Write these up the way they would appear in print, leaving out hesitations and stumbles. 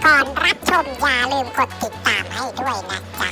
ก่อนรับชมอย่าลืมกดติดตามให้ด้วยนะจ๊ะ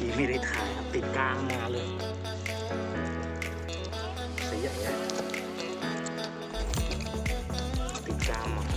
กี้ไม่ได้ถ่ายครับติดกลางมาเลยใส่ใหญ่อะติดกลางมา 「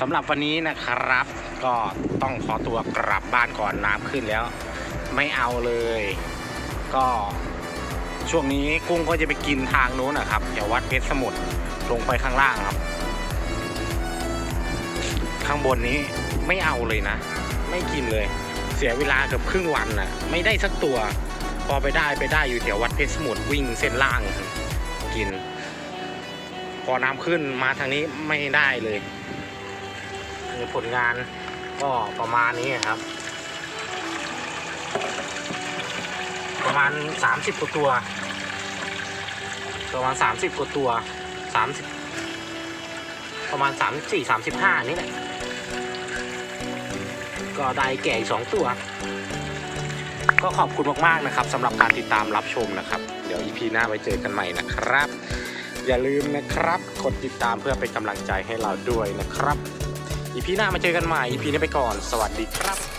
สำหรับวันนี้นะครับก็ต้องขอตัวกลับบ้านก่อนน้ำขึ้นแล้วไม่เอาเลยก็ช่วงนี้กุ้งก็จะไปกินทางนู้นนะครับแถววัดเพชรสมุทรลงไปข้างล่างครับข้างบนนี้ไม่เอาเลยนะไม่กินเลยเสียเวลาเกือบครึ่งวันน่ะไม่ได้สักตัวพอไปได้อยู่แถววัดเพชรสมุทรวิ่งเส้นล่างกินพอน้ำขึ้นมาทางนี้ไม่ได้เลยผลงานก็ประมาณนี้ครับประมาณ30 กว่าตัวประมาณ30 กว่าตัว30ประมาณ34 35นี่แหละก็ได้แก่อีก2ตัวก็ขอบคุณมากๆนะครับสำหรับการติดตามรับชมนะครับเดี๋ยว EP หน้าไว้เจอกันใหม่นะครับอย่าลืมนะครับกดติดตามเพื่อเป็นกำลังใจให้เราด้วยนะครับ EP หน้ามาเจอกันใหม่ EP นี้ไปก่อนสวัสดีครับ